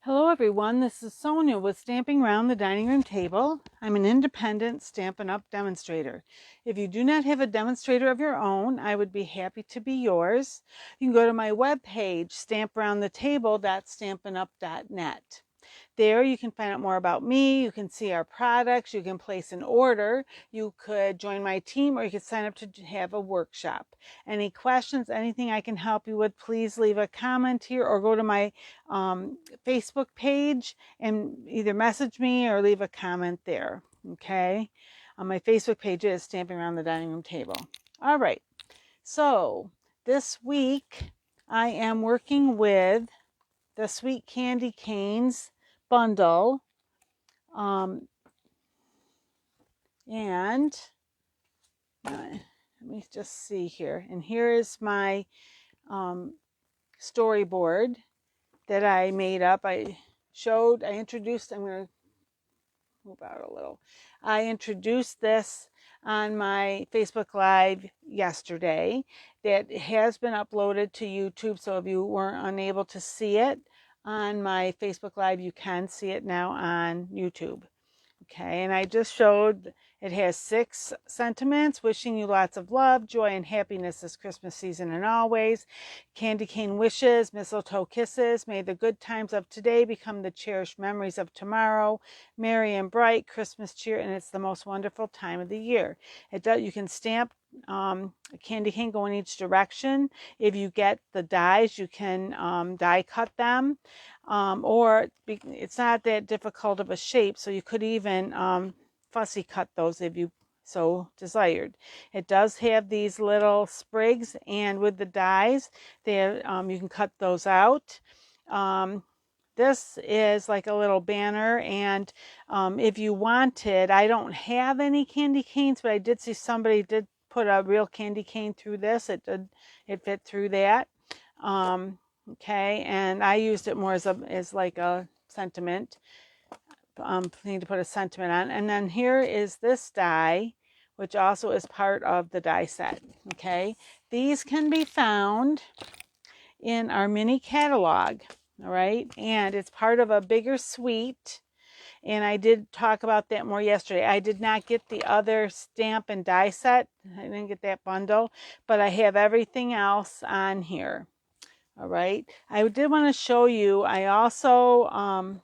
Hello everyone, this is Sonia with Stamping Around the Dining Room Table. I'm an independent Stampin' Up! Demonstrator. If you do not have a demonstrator of your own, I would be happy to be yours. You can go to my webpage, stamparoundthetable.stampinup.net. There you can find out more about me, you can see our products, you can place an order, you could join my team, or you could sign up to have a workshop. Any questions, anything I can help you with, please leave a comment here or go to my Facebook page and either message me or leave a comment there, okay? My Facebook page is Stamping Around the Dining Room Table. All right, so this week I am working with the Sweet Candy Canes bundle, and let me just see here, and here is my storyboard that I made up. I introduced, I'm going to move out a little. I introduced this on my Facebook Live yesterday. That has been uploaded to YouTube, so if you weren't unable to see it on my Facebook Live, you can see it now on YouTube. Okay, and I just showed it has 6 sentiments: wishing you lots of love, joy, and happiness this Christmas season and always. Candy cane wishes, mistletoe kisses, may the good times of today become the cherished memories of tomorrow. Merry and bright, Christmas cheer, and it's the most wonderful time of the year. You can stamp a candy cane going each direction. If you get the dies, you can die cut them. Or it's not that difficult of a shape, so you could even fussy cut those if you so desired. It does have these little sprigs, and with the dies, you can cut those out. This is like a little banner, and if you wanted, I don't have any candy canes, but I did see somebody did put a real candy cane through this. It fit through that. Okay, and I used it more as like a sentiment. Need to put a sentiment on. And then here is this die, which also is part of the die set. Okay, these can be found in our mini catalog. All right, and it's part of a bigger suite. And I did talk about that more yesterday. I did not get the other stamp and die set. I didn't get that bundle, but I have everything else on here. All right, I did want to show you, I also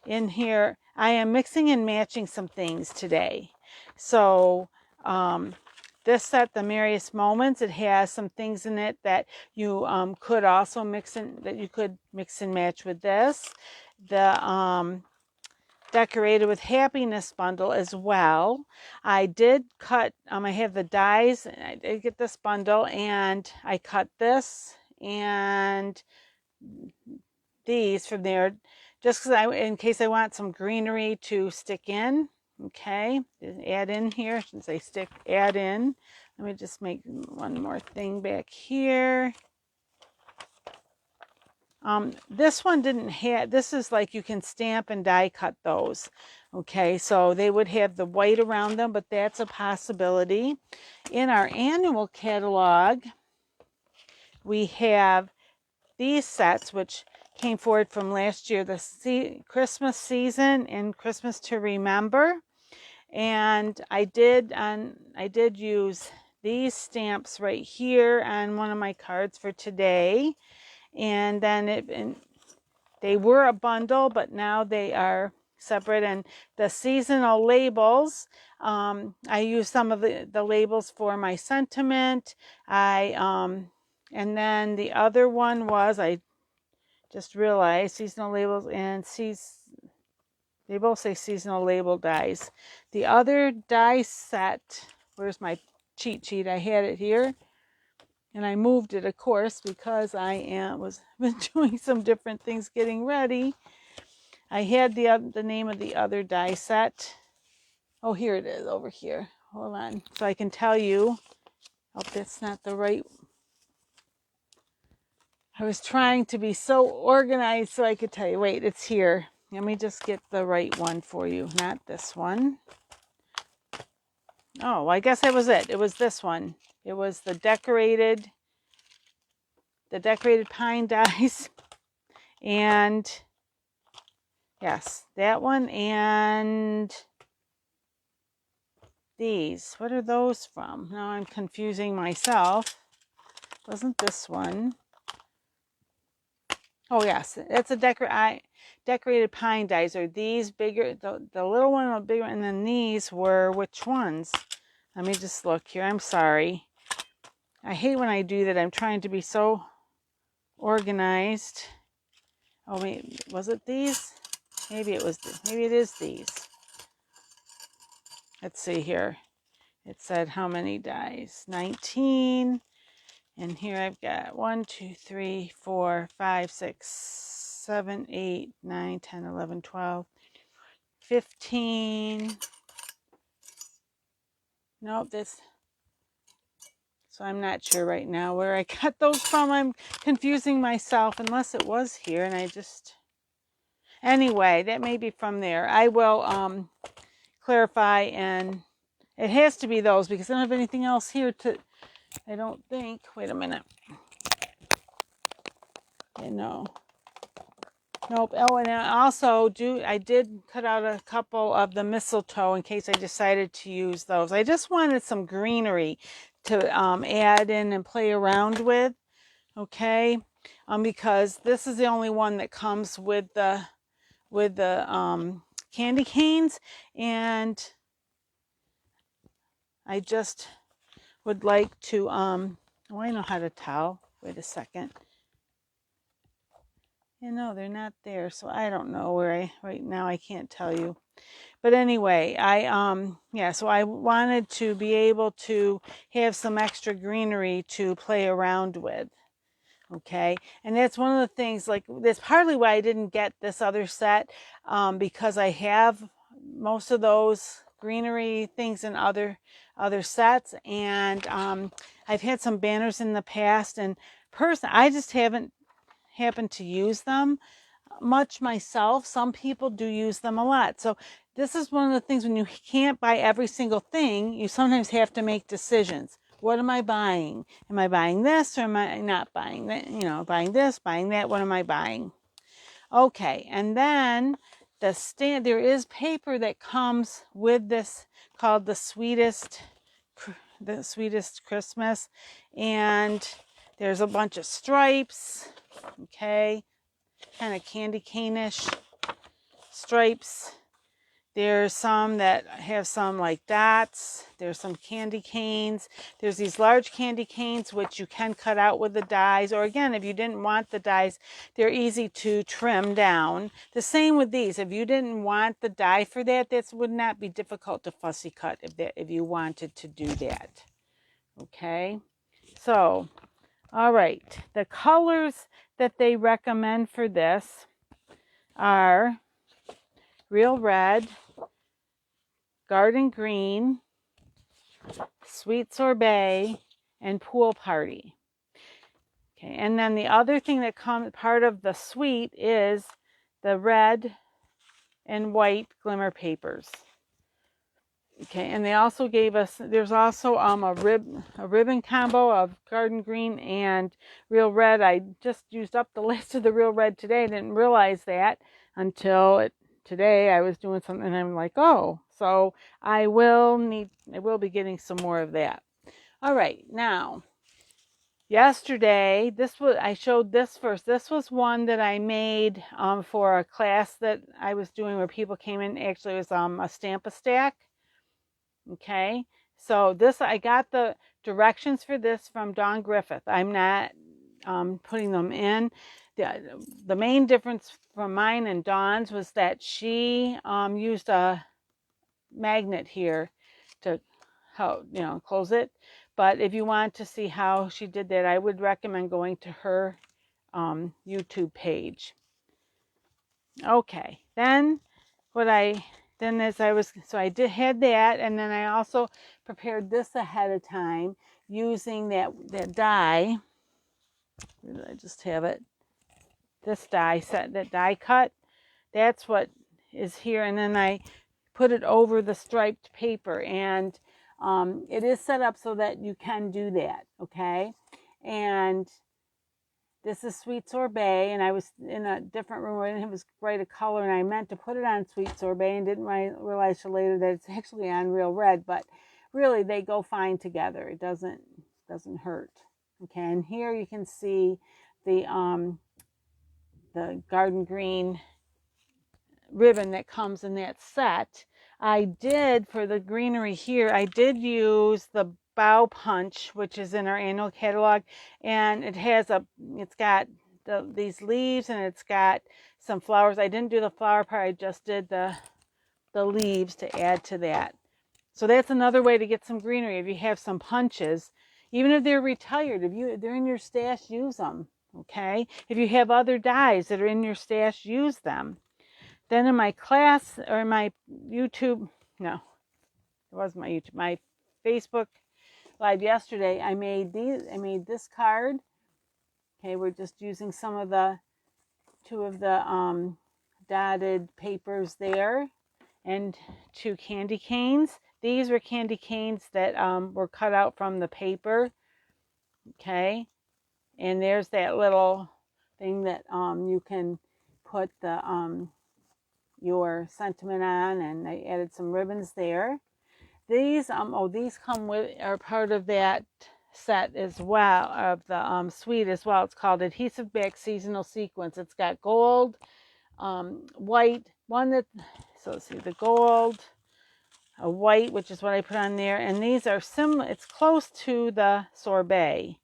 in here I am mixing and matching some things today. So this set, the Merriest Moments, it has some things in it that you could also mix and match with this. The Decorated with Happiness bundle as well. I did cut, I have the dies, I did get this bundle, and I cut this and these from there just because in case I want some greenery to stick in. Okay, add in here, I shouldn't say stick, add in. Let me just make one more thing back here. This one didn't have, this is like you can stamp and die cut those. Okay, so they would have the white around them, but that's a possibility. In our annual catalog, we have these sets, which came forward from last year, the Christmas season and Christmas to remember. And I did use these stamps right here on one of my cards for today. And then they were a bundle, but now they are separate. And the seasonal labels, I use some of the labels for my sentiment. And then the other one was, I just realized, seasonal labels, and they both say seasonal label dies. The other die set, where's my cheat sheet? I had it here, and I moved it, of course, because I was been doing some different things getting ready. I had the name of the other die set. Oh, here it is over here. Hold on, so I can tell you. Oh, that's not the right. I was trying to be so organized so I could tell you. Wait, it's here. Let me just get the right one for you. Not this one. Oh, I guess that was it. It was this one. It was the decorated pine dies. And Yes, that one and these. What are those from? Now I'm confusing myself. Wasn't this one? Oh yes, it's a decorated pine dies. Are these bigger? The little one was bigger, and then these were which ones? Let me just look here. I'm sorry. I hate when I do that. I'm trying to be so organized. Oh wait, was it these? Maybe it was. Maybe it is these. Let's see here. It said how many dies? 19. And here I've got 1, 2, 3, 4, 5, 6, 7, 8, 9, 10, 11, 12, 15. Nope, this. So I'm not sure right now where I got those from. I'm confusing myself unless it was here and I just. Anyway, that may be from there. I will clarify, and it has to be those because I don't have anything else here to. I don't think. Wait a minute. Okay, no. Nope. Oh, and I did cut out a couple of the mistletoe in case I decided to use those. I just wanted some greenery to add in and play around with. Okay, because this is the only one that comes with the candy canes, and I just would like to oh, I know how to tell. Wait a second. You know, they're not there, so I don't know where right now I can't tell you. But anyway, so I wanted to be able to have some extra greenery to play around with. Okay, and that's one of the things, like that's partly why I didn't get this other set, because I have most of those greenery things in other sets, and I've had some banners in the past, and I just haven't happened to use them much myself. Some people do use them a lot. So this is one of the things when you can't buy every single thing, you sometimes have to make decisions. What am I buying? Am I buying this or am I not buying that? You know, buying this, buying that. What am I buying? Okay, and then there is paper that comes with this called the Sweetest Christmas, and there's a bunch of stripes. Okay, kind of candy cane-ish stripes. There's some that have some like dots. There's some candy canes. There's these large candy canes which you can cut out with the dies, or again, if you didn't want the dies, they're easy to trim down. The same with these. If you didn't want the die for that, this would not be difficult to fussy cut if you wanted to do that. Okay, so all right, the colors that they recommend for this are Real Red, Garden Green, Sweet Sorbet, and Pool Party. Okay, and then the other thing that comes part of the sweet is the red and white glimmer papers. Okay, and they also gave us, there's also a ribbon combo of Garden Green and Real Red. I just used up the list of the Real Red today. I didn't realize that until today I was doing something and I'm like, oh, so I will be getting some more of that. All right, now, yesterday, I showed this first. This was one that I made for a class that I was doing where people came in. Actually, it was a Stamp a Stack. Okay, so I got the directions for this from Dawn Griffith. I'm not putting them in. The main difference from mine and Dawn's was that she used a magnet here to help, close it. But if you want to see how she did that, I would recommend going to her YouTube page. Okay, then I had that, and then I also prepared this ahead of time using that die. Where did I just have it? This die set, that die cut. That's what is here, and then I put it over the striped paper, and it is set up so that you can do that. Okay, and This is Sweet Sorbet, and I was in a different room where I didn't have as bright a color, and I meant to put it on Sweet Sorbet and didn't realize till later that it's actually on Real Red, but really they go fine together. It doesn't hurt. Okay, and here you can see the garden green ribbon that comes in that set. I did, for the greenery here, I did use the bow punch, which is in our annual catalog, and it's got these leaves, and it's got some flowers. I didn't do the flower part, I just did the leaves to add to that. So that's another way to get some greenery. If you have some punches, even if they're retired, if they're in your stash, use them. Okay, if you have other dies that are in your stash, use them. Then in my class, or my YouTube, no, it wasn't my YouTube, my Facebook Live yesterday, I made this card. Okay, we're just using two of the dotted papers there, and 2 candy canes. These were candy canes that were cut out from the paper. Okay, and there's that little thing that you can put your sentiment on, and I added some ribbons there. These are part of that set as well, of the suite as well. It's called Adhesive Back Seasonal Sequence. It's got gold, white, so let's see, the gold, a white, which is what I put on there, and these are similar, it's close to the Sorbet,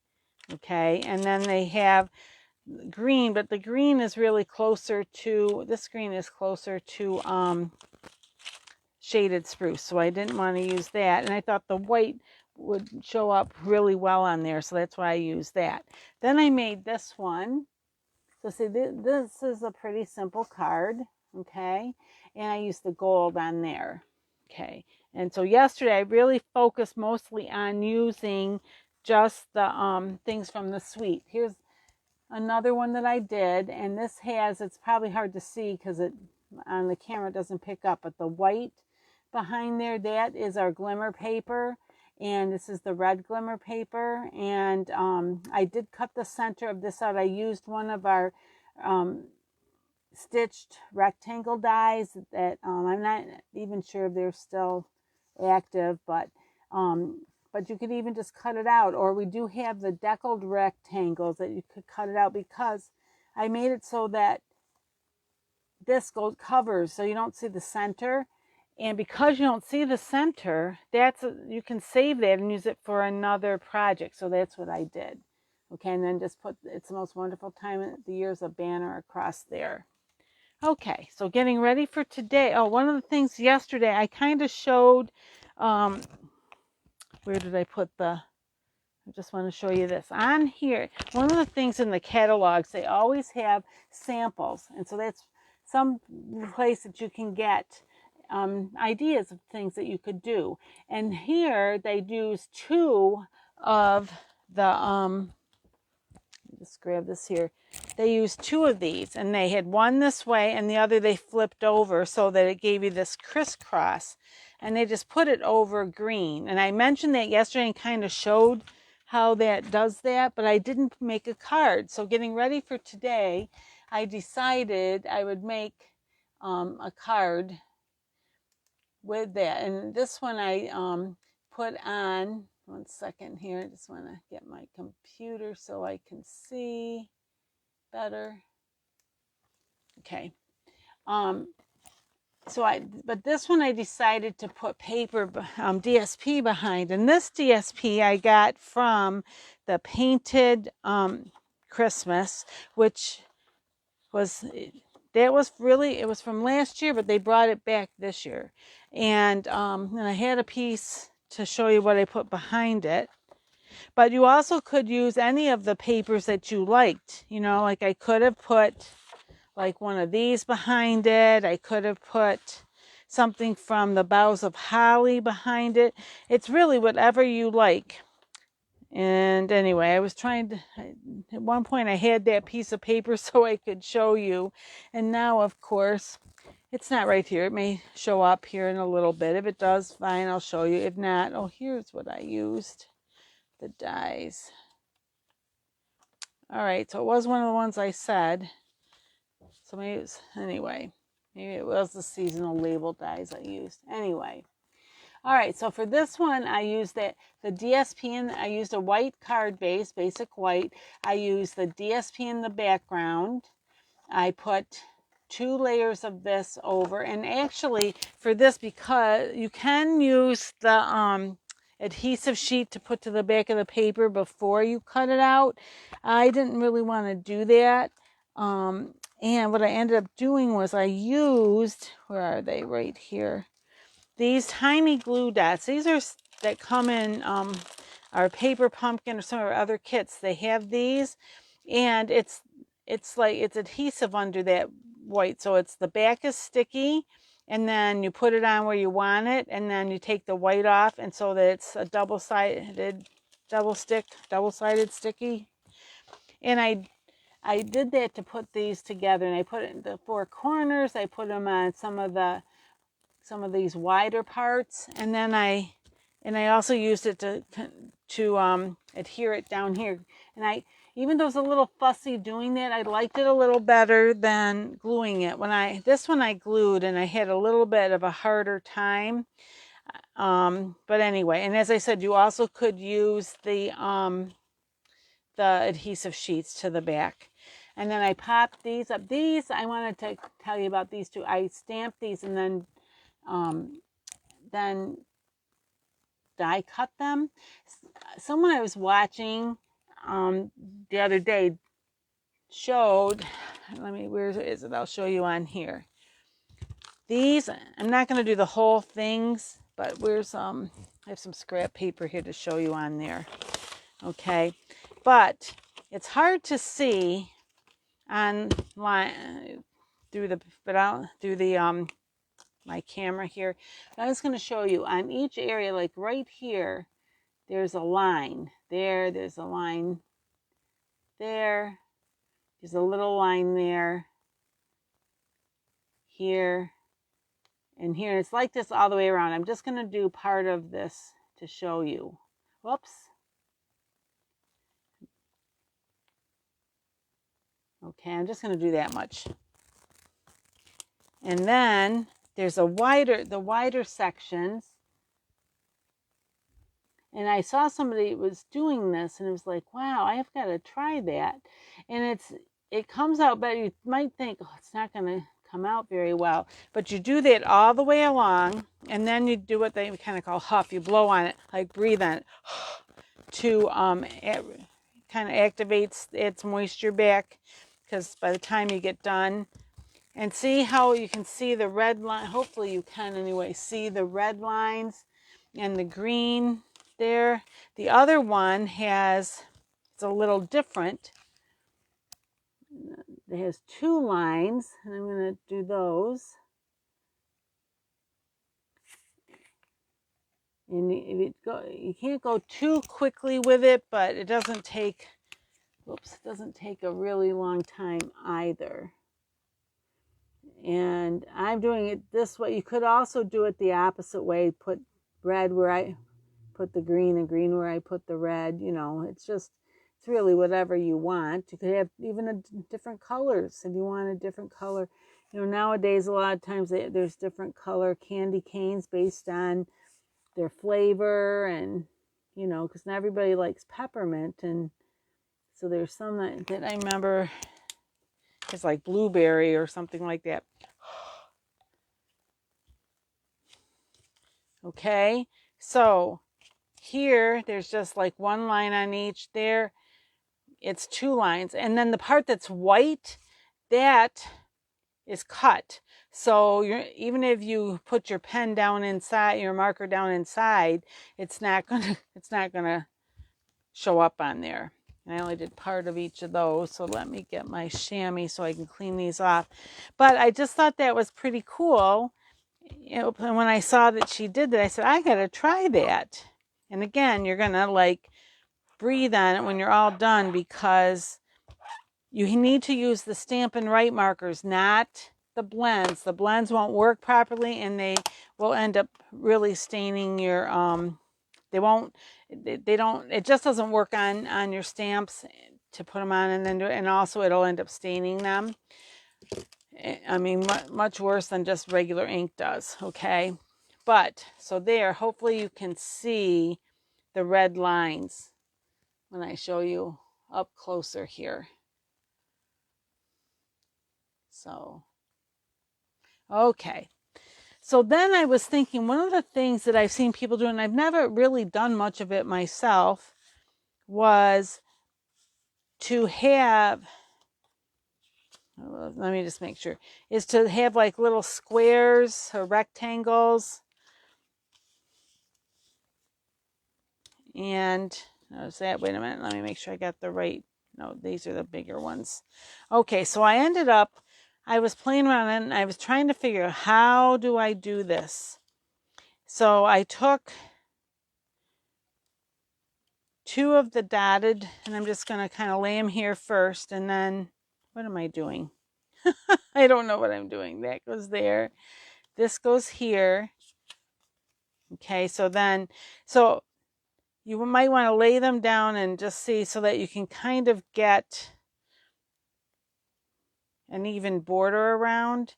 okay, and then they have green, but the green is really closer to, this green is closer to shaded spruce, so I didn't want to use that, and I thought the white would show up really well on there, so that's why I used that. Then I made this one. So see, this is a pretty simple card, okay, and I used the gold on there, okay. And so yesterday I really focused mostly on using just the things from the suite. Here's another one that I did, and this it's probably hard to see because it on the camera it doesn't pick up, but the white behind there, that is our glimmer paper, and this is the red glimmer paper, and I did cut the center of this out. I used one of our stitched rectangle dies that I'm not even sure if they're still active, but you could even just cut it out, or we do have the deckled rectangles that you could cut it out, because I made it so that this gold covers so you don't see the center, and because you don't see the center, you can save that and use it for another project. So that's what I did. Okay, and then just put It's the Most Wonderful Time of the Year as a banner across there. Okay, so getting ready for today. Oh, one of the things yesterday I kind of showed, where did I put I just want to show you this. On here, one of the things in the catalogs, they always have samples. And so that's some place that you can get ideas of things that you could do. And here they use 2 of the, just grab this here. They used 2 of these, and they had one this way and the other they flipped over so that it gave you this crisscross, and they just put it over green. And I mentioned that yesterday and kind of showed how that does that, but I didn't make a card. So getting ready for today, I decided I would make a card with that. And this one I put on, one second here, I just want to get my computer so I can see better. Okay. But this one I decided to put paper DSP behind, and this DSP I got from the Painted Christmas, which was it was from last year, but they brought it back this year, and I had a piece to show you what I put behind it. But you also could use any of the papers that you liked, like I could have put like one of these behind it. I could have put something from the Boughs of Holly behind it. It's really whatever you like. And anyway, I was at one point I had that piece of paper so I could show you. And now, of course, it's not right here. It may show up here in a little bit. If it does, fine, I'll show you. If not, here's what I used. The dies. All right, so it was one of the ones I said. So maybe it was, anyway, maybe it was the seasonal label dies I used. Anyway. All right, so for this one, I used the DSP, and I used a white card base, basic white. I used the DSP in the background. I put 2 layers of this over, and actually for this, because you can use the adhesive sheet to put to the back of the paper before you cut it out. I didn't really want to do that. And what I ended up doing was I used, where are they? Right here. These tiny glue dots. These are that come in our Paper Pumpkin or some of our other kits. They have these, and it's like it's adhesive under that white. So it's the back is sticky, and then you put it on where you want it, and then you take the white off, and so that it's a double-sided sticky. And I did that to put these together, and I put it in the 4 corners. I put them on some of these wider parts, and then I also used it to adhere it down here. And even though it was a little fussy doing that, I liked it a little better than gluing it. This one I glued, and I had a little bit of a harder time. But anyway, and as I said, you also could use the adhesive sheets to the back. And then I popped these up. These, I wanted to tell you about these two. I stamped these and then die cut them. Someone I was watching the other day showed, where is it? I'll show you on here. These, I'm not going to do the whole things, but I have some scrap paper here to show you on there. Okay, but it's hard to see online through my camera here. I was going to show you on each area, like right here, there's a line. There's a line there. There's a little line there. Here and here. It's like this all the way around. I'm just going to do part of this to show you. Whoops. Okay, I'm just going to do that much. And then there's the wider sections. And I saw somebody was doing this, and it was like, wow, I have got to try that. And it comes out better. You might think, oh, it's not going to come out very well. But you do that all the way along, and then you do what they kind of call huff. You blow on it, like breathe on it, to kind of activates its moisture back, because by the time you get done, and see how you can see the red line. Hopefully you can anyway, see the red lines and the green there. The other one it's a little different. It has 2 lines, and I'm going to do those. And you can't go too quickly with it, but it doesn't take a really long time either. And I'm doing it this way. You could also do it the opposite way. Put red where I put the green, and green where I put the red. It's really whatever you want. You could have even different colors if you want a different color. Nowadays a lot of times there's different color candy canes based on their flavor, and because not everybody likes peppermint, and so there's some that I remember it's like blueberry or something like that. Okay, so here there's just like 1 line on each. There it's 2 lines, and then the part that's white, that is cut. So even if you put your pen down inside, your marker down inside, it's not gonna show up on there. And I only did part of each of those, so let me get my chamois so I can clean these off. But I just thought that was pretty cool. And when I saw that she did that, I said, I gotta try that. And again, you're gonna like breathe on it when you're all done, because you need to use the Stampin' Right markers, not the blends. The blends won't work properly, and they will end up really staining your it just doesn't work on your stamps to put them on and then do it. And also it'll end up staining them. I mean, much worse than just regular ink does, okay? But, so there, hopefully you can see the red lines when I show you up closer here. So, okay. So then I was thinking, one of the things that I've seen people do, and I've never really done much of it myself, was to have, let me just make sure, is to have like little squares or rectangles. And notice that, wait a minute, let me make sure I got the right, no, these are the bigger ones. Okay, so I ended up, I was playing around and I was trying to figure out, how do I do this? So I took 2 of the dotted, and I'm just going to kind of lay them here first, and then, what am I doing? I don't know what I'm doing. That goes there. This goes here. Okay, so then, so you might want to lay them down and just see so that you can kind of get an even border around.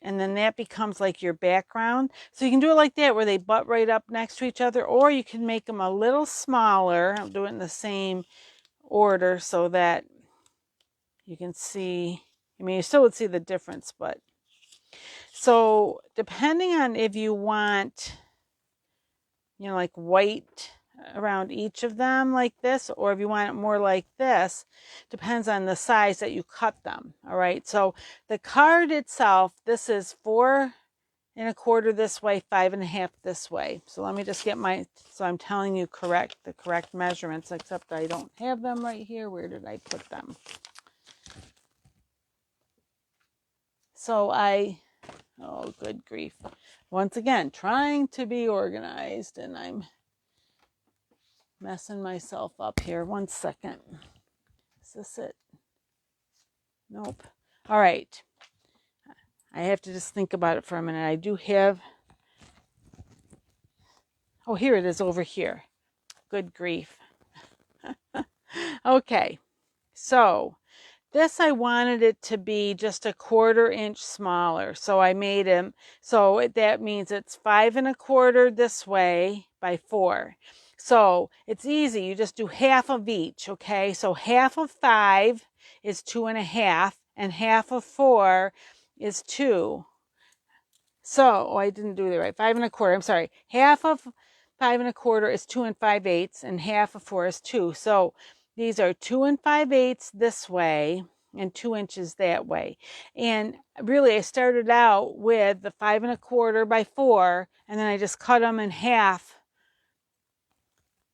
And then that becomes like your background. So you can do it like that, where they butt right up next to each other, or you can make them a little smaller. I'll do it in the same order so that you can see, I mean, you still would see the difference, but so depending on if you want, you know, like white around each of them like this, or if you want it more like this, depends on the size that you cut them. All right, so the card itself, this is 4 1/4 this way, 5 1/2 this way. So let me just get my, so I'm telling you the correct measurements, except I don't have them right here. Where did I put them? So oh, good grief. Once again, trying to be organized, and I'm messing myself up here. 1 second. Is this it? Nope. All right. I have to just think about it for a minute. I do have, oh, here it is over here. Good grief. Okay. So this, I wanted it to be just a 1/4 inch smaller. So I made him, so that means it's 5 1/4 this way by 4. So it's easy. You just do half of each, okay? So half of 5 is 2 1/2, and half of 4 is 2. So, oh, I didn't do that right. 5 1/4, I'm sorry. Half of 5 1/4 is 2 5/8, and half of 4 is 2. So these are 2 5/8 this way and 2 inches that way. And really, I started out with the 5 1/4 by 4, and then I just cut them in half,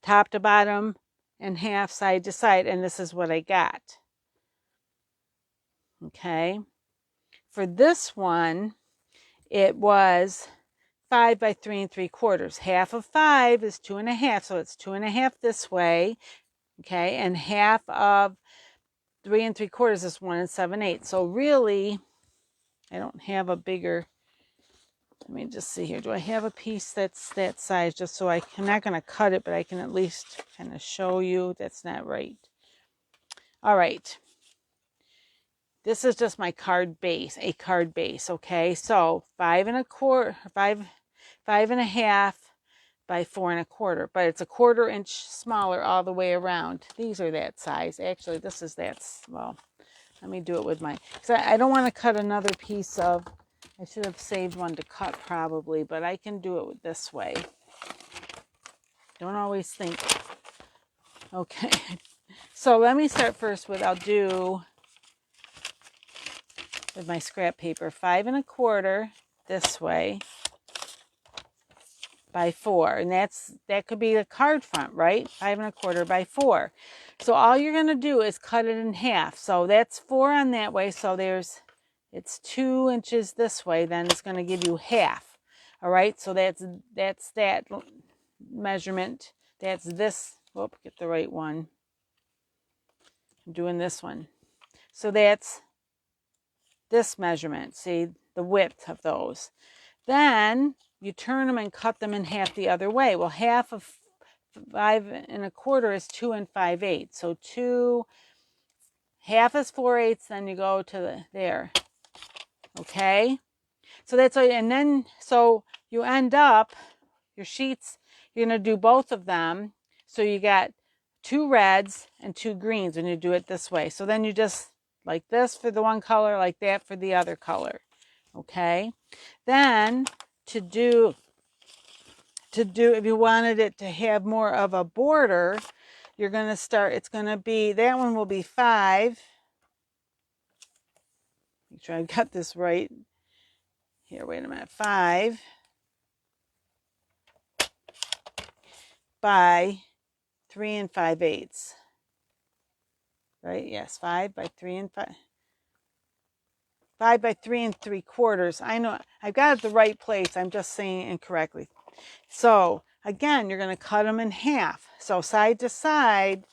top to bottom, and half side to side, and this is what I got. Okay. For this one, it was 5 by 3 3/4. Half of 5 is 2 1/2, so it's 2 1/2 this way. Okay, and half of 3 3/4 is 1 7/8. So really, I don't have a bigger, let me just see here. Do I have a piece that's that size? Just so I'm not going to cut it, but I can at least kind of show you that's not right. All right. This is just my card base, a card base, okay? So 5 1/4, 5 1/2 by 4 1/4, but it's a 1/4 inch smaller all the way around. These are that size. Actually, this is that, well, let me do it with my, because I don't want to cut another piece of, I should have saved one to cut probably, but I can do it this way. Don't always think. Okay, so let me start first with, I'll do with my scrap paper, 5 1/4 this way by 4, and that could be the card front, right? 5 1/4 by 4. So all you're going to do is cut it in half. So that's 4 on that way. So it's 2 inches this way. Then it's going to give you half. All right. So that's that measurement. That's this. Whoop, get the right one. I'm doing this one. So that's this measurement. See the width of those. Then you turn them and cut them in half the other way. Well, half of 5 1/4 is 2 5/8. So 2 half is 4/8, then you go to there. Okay, so that's all. And then so you end up your sheets, you're going to do both of them, so you got 2 reds and 2 greens when you do it this way. So then you just like this for the one color, like that for the other color. Okay, then to do if you wanted it to have more of a border, you're going to start, it's going to be, that one will be 5. Make sure I got this right here. Wait a minute. 5 by 3 5/8. Right? Yes, 5 by 3 5 by 3 3/4. I know I've got it the right place. I'm just saying it incorrectly. So again, you're going to cut them in half. So side to side,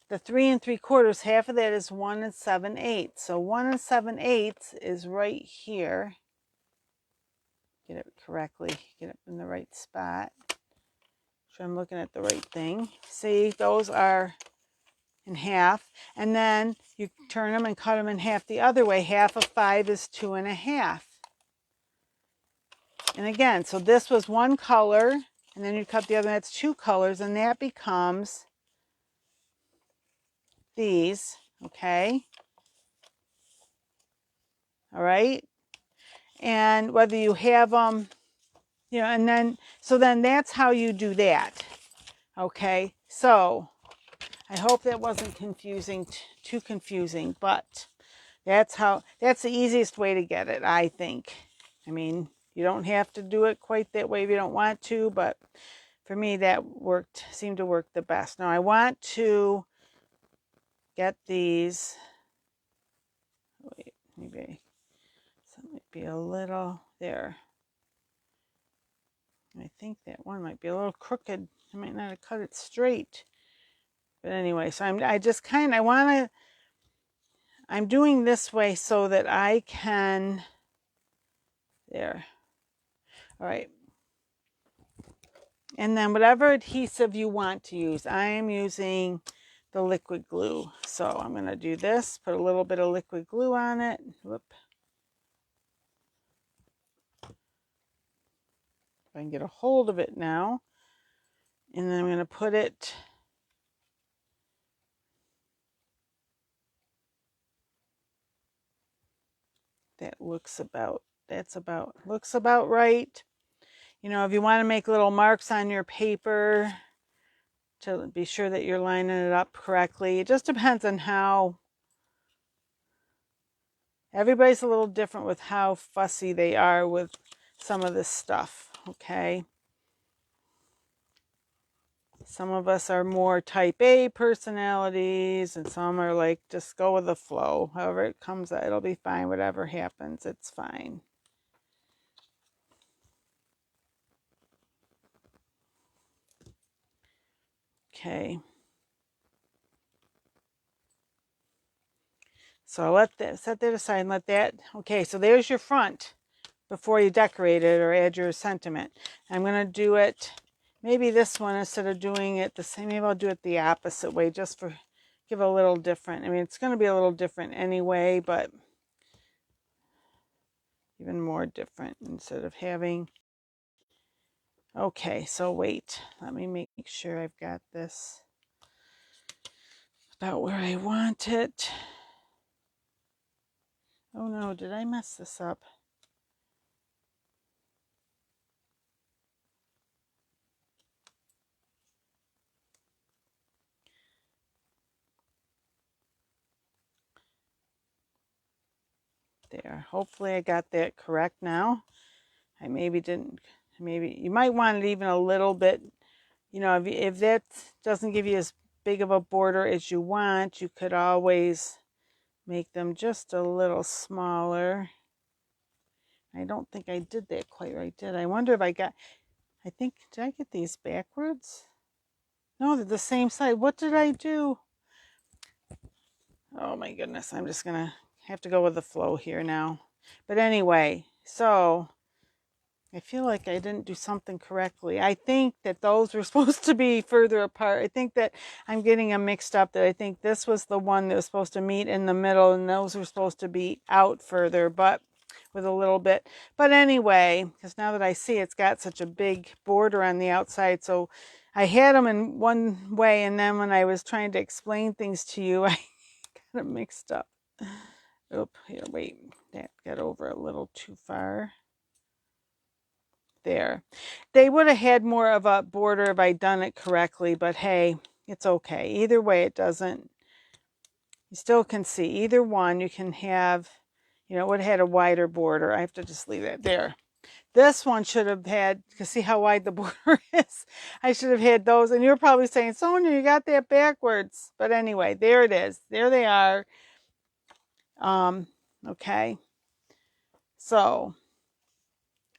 the 3 3/4, half of that is 1 7/8. So 1 7/8 is right here. Get it correctly. Get it in the right spot. Sure I'm looking at the right thing. See, those are in half, and then you turn them and cut them in half the other way. Half of 5 is 2 1/2. And again, so this was one color, and then you cut the other, that's 2 colors, and that becomes these. Okay, all right, and whether you have them, you know, and then so then that's how you do that. Okay, so I hope that wasn't confusing, too confusing, but that's the easiest way to get it, I think. I mean, you don't have to do it quite that way if you don't want to, but for me that seemed to work the best. Now I want to get these, wait, maybe some might be a little there. I think that one might be a little crooked. I might not have cut it straight. But anyway, so I'm doing this way so that I can, there. All right. And then whatever adhesive you want to use, I am using the liquid glue. So I'm going to do this, put a little bit of liquid glue on it. Whoop. If I can get a hold of it now. And then I'm going to put it looks about right. You know, if you want to make little marks on your paper to be sure that you're lining it up correctly, it just depends on how, everybody's a little different with how fussy they are with some of this stuff, okay? Some of us are more type A personalities, and some are like, just go with the flow. However it comes out, it'll be fine. Whatever happens, it's fine. Okay. So let that, set that aside and let that, okay, so there's your front before you decorate it or add your sentiment. I'm going to do it, maybe this one, instead of doing it the same, maybe I'll do it the opposite way, just for, give a little different. I mean, it's going to be a little different anyway, but even more different instead of having, okay, so wait, let me make sure I've got this about where I want it. Oh no, did I mess this up? There, hopefully I got that correct now. I maybe didn't, maybe you might want it even a little bit, you know, if that doesn't give you as big of a border as you want, you could always make them just a little smaller. I don't think I did that quite right, did I? I wonder if I got, I think, did I get these backwards? No, they're the same side. What did I do? Oh my goodness, I'm just gonna have to go with the flow here now. But anyway, so I feel like I didn't do something correctly. I think that those were supposed to be further apart. I think that I'm getting them mixed up, that I think this was the one that was supposed to meet in the middle and those were supposed to be out further, but with a little bit. But anyway, because now that I see it's got such a big border on the outside, so I had them in one way, and then when I was trying to explain things to you, I got them mixed up. Oop, here, wait, that got over a little too far. There. They would have had more of a border if I'd done it correctly, but hey, it's okay. Either way, it doesn't, you still can see either one. You can have, it would have had a wider border. I have to just leave it there. This one should have had, because see how wide the border is? I should have had those. And you're probably saying, Sonia, you got that backwards. But anyway, there it is. There they are. Okay. So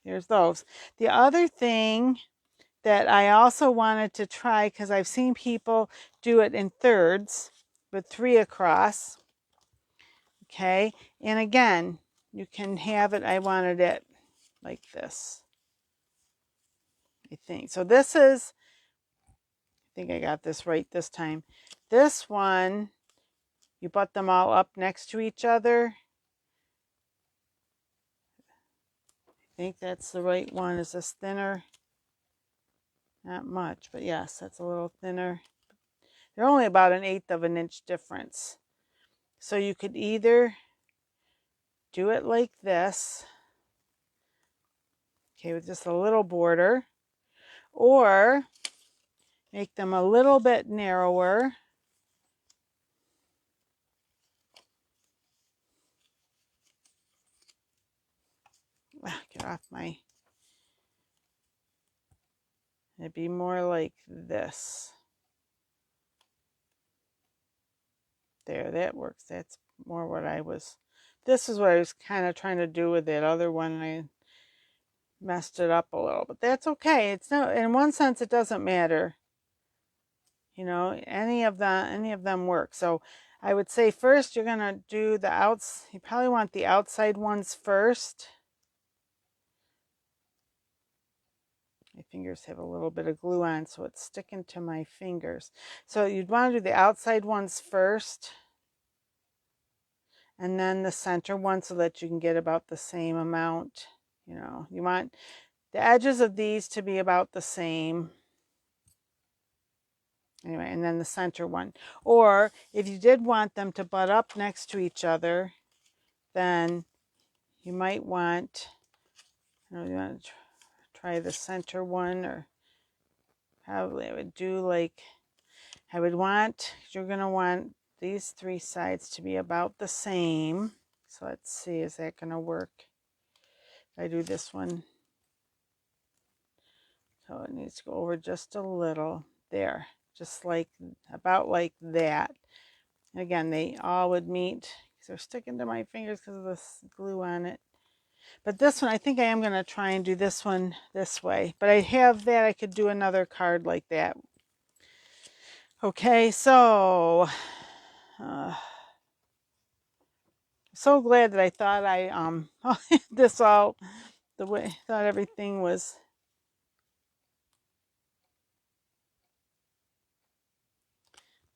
here's those. The other thing that I also wanted to try, because I've seen people do it in thirds with 3 across. Okay. And again, you can have it, I wanted it like this, I think. So this is, I think I got this right this time. This one, you butt them all up next to each other. I think that's the right one. Is this thinner? Not much, but yes, that's a little thinner. They're only about 1/8 of an inch difference. So you could either do it like this, okay, with just a little border, or make them a little bit narrower. Get off my, it'd be more like this. There, that works. That's more what I was, this is what I was kind of trying to do with that other one. I messed it up a little, but that's okay. It's no, in one sense, it doesn't matter. Any of them work. So I would say first you're going to do the outs. You probably want the outside ones first. My fingers have a little bit of glue on, so it's sticking to my fingers. So you'd want to do the outside ones first, and then the center one, so that you can get about the same amount. You want the edges of these to be about the same. Anyway, and then the center one. Or if you did want them to butt up next to each other, then you might want, you want to try the center one, or probably I would do like, you're going to want these 3 sides to be about the same. So let's see, is that going to work? If I do this one, so it needs to go over just a little. There, just like, about like that. And again, they all would meet, because they're sticking to my fingers because of this glue on it. But this one, I think I am going to try and do this one this way. But I have that, I could do another card like that. Okay, so so glad that I thought I this all the way, thought everything was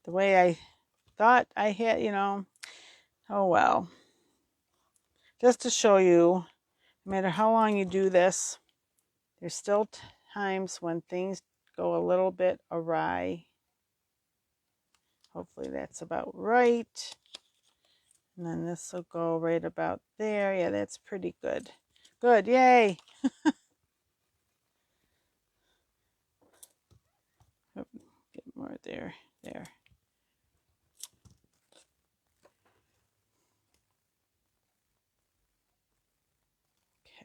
the way I thought I had, oh well. Just to show you, no matter how long you do this, there's still times when things go a little bit awry. Hopefully that's about right. And then this will go right about there. Yeah, that's pretty good. Good, yay! Get more there.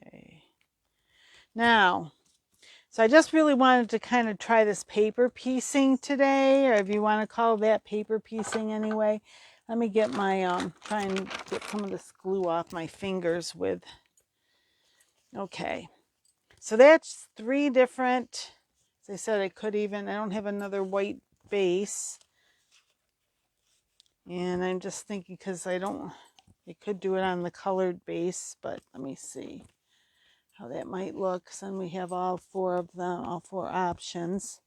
Okay. Now, so I just really wanted to kind of try this paper piecing today, or if you want to call that paper piecing anyway. Let me get my, try and get some of this glue off my fingers with. Okay. So that's 3 different, as I said, I don't have another white base. And I'm just thinking, because I could do it on the colored base, but let me see how that might look. So then we have all four of them, all four options.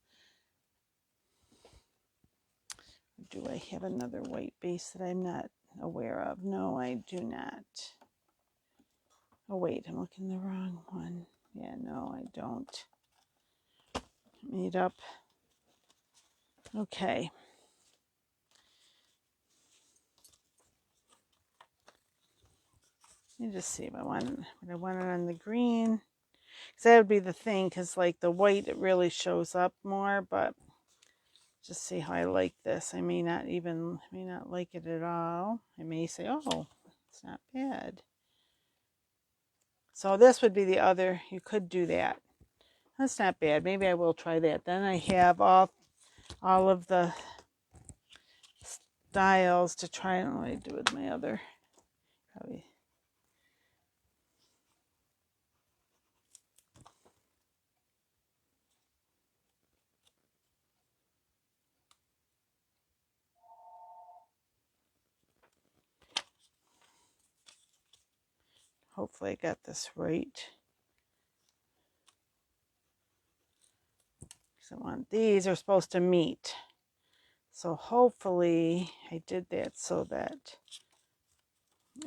Do I have another white base that I'm not aware of? No, I do not. Oh wait, I'm looking the wrong one. Yeah, no, I don't. Made up. Okay. Let me just see if I want it on the green. Because that would be the thing, because like the white, it really shows up more, but just see how I like this. I may not like it at all. I may say, oh, it's not bad. So this would be the other, you could do that. That's not bad. Maybe I will try that. Then I have all of the styles to try. I don't know what I do with my other. Probably. Hopefully I got this right. Because I want these are supposed to meet. So hopefully I did that so that,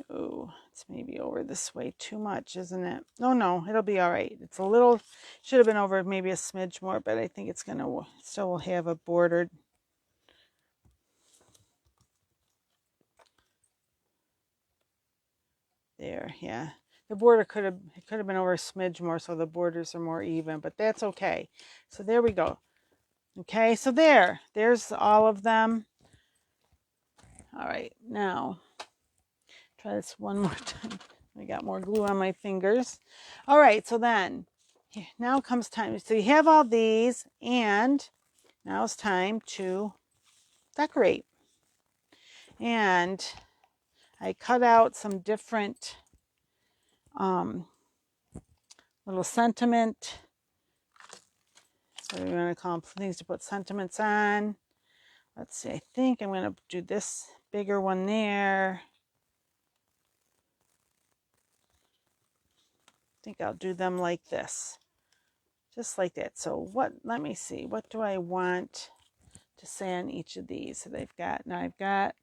oh, it's maybe over this way too much, isn't it? No, it'll be all right. It's a little, should have been over maybe a smidge more, but I think it's going to still have a bordered. There, yeah. The border could have been over a smidge more, so the borders are more even, but that's okay. So there we go. Okay, so there's all of them. All right, now try this one more time. I got more glue on my fingers. All right, so then now comes time. So you have all these, and now it's time to decorate. And I cut out some different little sentiment. What do we want to call them? Things to put sentiments on. Let's see, I think I'm going to do this bigger one there. I think I'll do them like this. Just like that. So let me see, what do I want to say on each of these that I've got? Now I've got,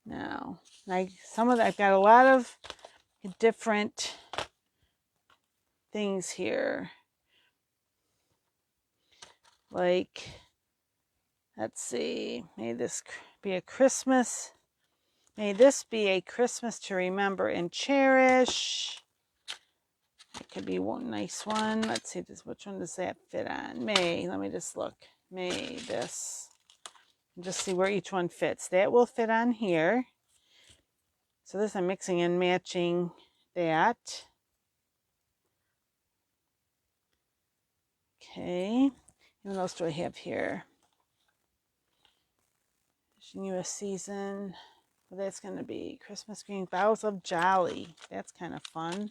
now, like I've got a lot of different things here. Like, let's see, may this be a Christmas. May this be a Christmas to remember and cherish. It could be one nice one. Let's see, which one does that fit on? May, let me just look. May this. Just see where each one fits. That will fit on here. So this I'm mixing and matching that. Okay. What else do I have here? Wishing you a season. Well, that's going to be Christmas green, boughs of jolly. That's kind of fun.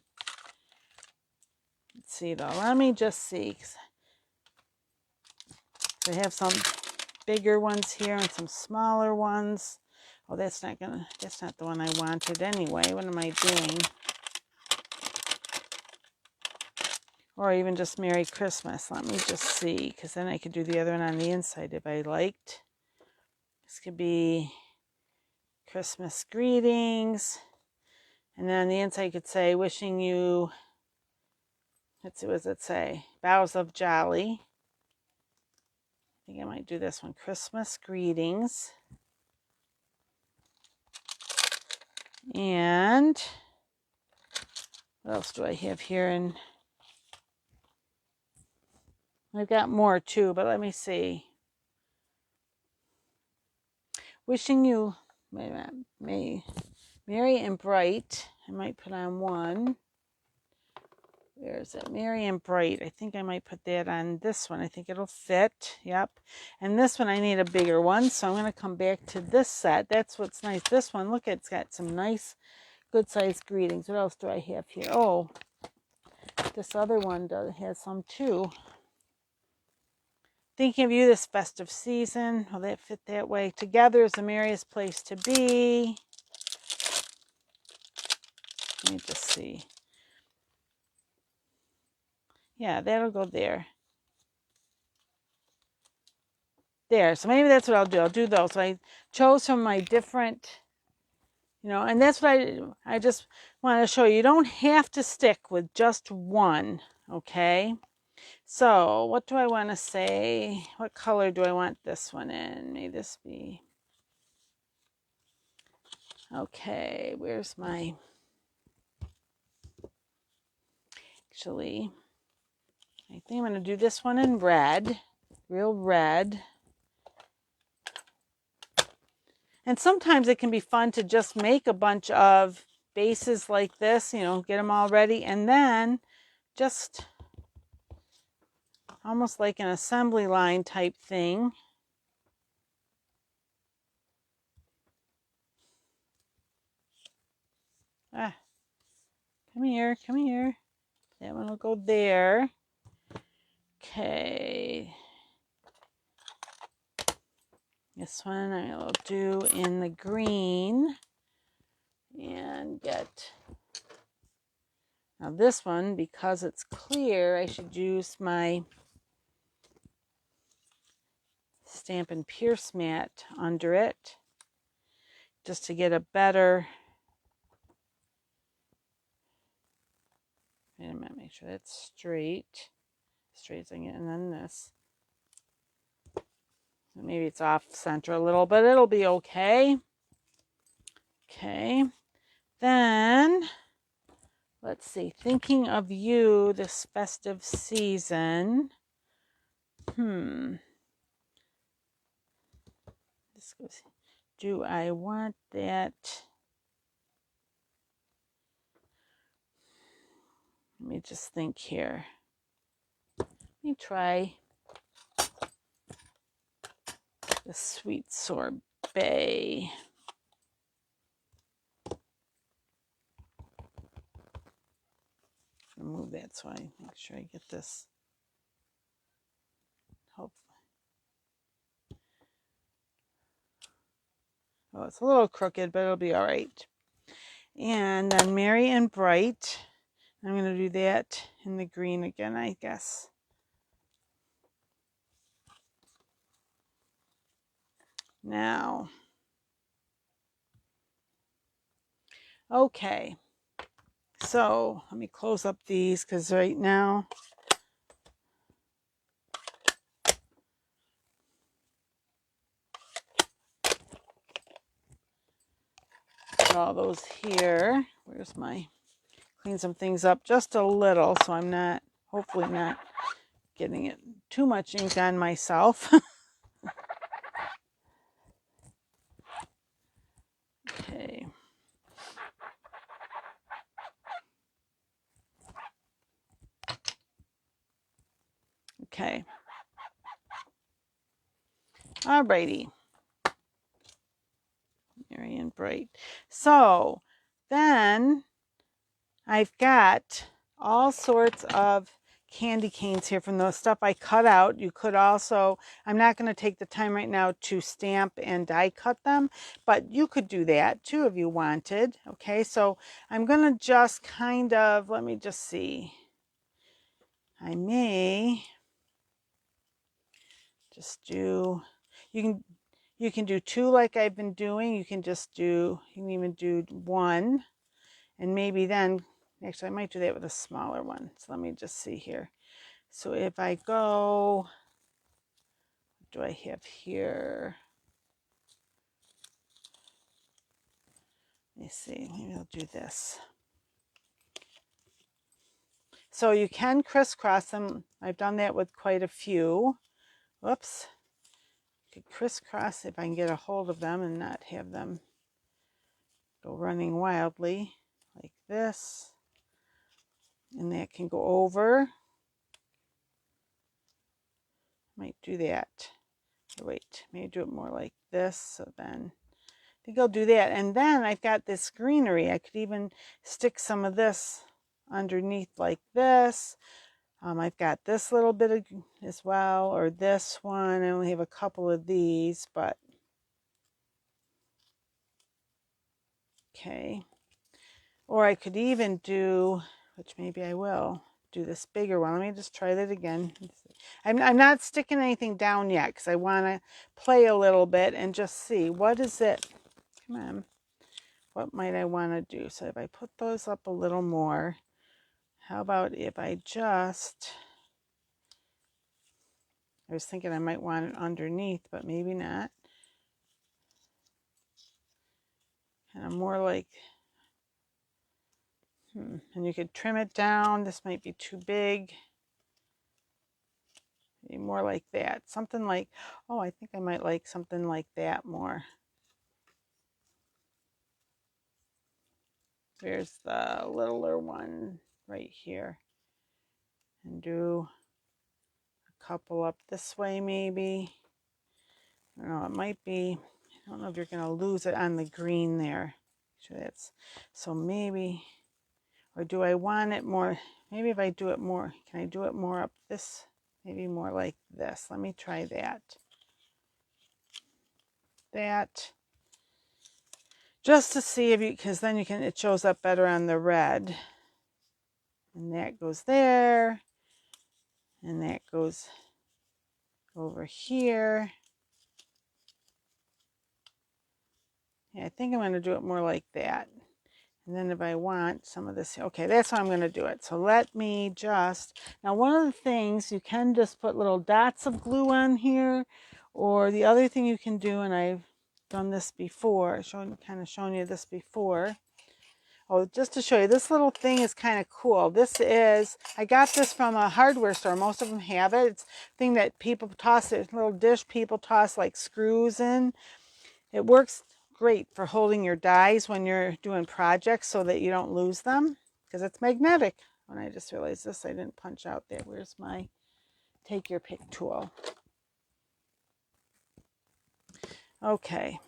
Let's see though. Let me just see. I have some bigger ones here and some smaller ones. Oh, that's not the one I wanted anyway. What am I doing? Or even just Merry Christmas. Let me just see, because then I could do the other one on the inside if I liked. This could be Christmas greetings. And then on the inside, you could say, wishing you, let's see, what does it say? Boughs of jolly. I think I might do this one. Christmas greetings. And what else do I have here? And I've got more too, but let me see. Wishing you, Merry and bright. I might put on one. Where is it? Merry and bright. I think I might put that on this one. I think it'll fit. Yep. And this one, I need a bigger one. So I'm going to come back to this set. That's what's nice. This one, look, it's got some nice, good sized greetings. What else do I have here? Oh, this other one has some too. Thinking of you this festive season. Will that fit that way? Together is the merriest place to be. Let me just see. Yeah, that'll go there. There, so maybe that's what I'll do. I'll do those. So I chose from my different, and that's what I just want to show you. You don't have to stick with just one, okay? So what do I want to say? What color do I want this one in? May this be... Okay, where's my... Actually, I think I'm going to do this one in red, real red. And sometimes it can be fun to just make a bunch of bases like this, get them all ready, and then just almost like an assembly line type thing. Ah, come here, come here. That one will go there. Okay. This one I will do in the green and get... Now this one, because it's clear, I should use my Stampin' Pierce mat under it just to get a better... Wait a minute, make sure that's straight. Straight as I get, and then this. Maybe it's off center a little, but it'll be okay. Okay. Then, let's see. Thinking of you this festive season. This goes. Do I want that? Let me just think here. Let me try the sweet sorbet. Move that so I make sure I get this. Hopefully. Oh, it's a little crooked, but it'll be all right. And then Merry and Bright. I'm going to do that in the green again, I guess. Now, okay. So let me close up these because right now put all those here. Where's my... Clean some things up just a little so I'm not, hopefully not getting it too much ink on myself. Okay. Okay. Alrighty. Merry and Bright. So then I've got all sorts of candy canes here from the stuff I cut out. You could also, I'm not going to take the time right now to stamp and die cut them, but you could do that too if you wanted. Okay, so I'm going to just kind of, let me just see. I may just do, you can do two like I've been doing. You can just do, you can even do one, and maybe then, actually I might do that with a smaller one. So let me just see here. So if I go, what do I have here? Let me see, maybe I'll do this. So you can crisscross them. I've done that with quite a few. Whoops. Could crisscross if I can get a hold of them and not have them go running wildly like this. And that can go over. Might do that. Wait, maybe do it more like this. So then I think I'll do that. And then I've got this greenery. I could even stick some of this underneath like this. I've got this little bit of, as well, or this one. I only have a couple of these, but okay. Or I could even do, which maybe I will, do this bigger one. Let me just try that again. I'm not sticking anything down yet because I want to play a little bit and just see what is it. Come on. What might I want to do? So if I put those up a little more, how about if I just, I was thinking I might want it underneath, but maybe not. Kind of more like, and you could trim it down. This might be too big. Maybe more like that. Something like, oh, I think I might like something like that more. There's the littler one right here. And do a couple up this way maybe. I don't know, it might be, I don't know if you're going to lose it on the green there. Sure, that's, so maybe, or do I want it more, maybe if I do it more, can I do it more up this, maybe more like this. Let me try that. That, just to see if you, because then you can, it shows up better on the red. And that goes there. And that goes over here. Yeah, I think I'm going to do it more like that. And then if I want some of this, okay, that's how I'm going to do it. So let me just, now one of the things, you can just put little dots of glue on here, or the other thing you can do, and I've done this before, kind of shown you this before. Oh, just to show you, this little thing is kind of cool. This is, I got this from a hardware store. Most of them have it. It's a thing that people toss, a little dish people toss like screws in. It works great for holding your dies when you're doing projects so that you don't lose them, because it's magnetic. When I just realized this, I didn't punch out there. Where's my take your pick tool? Okay,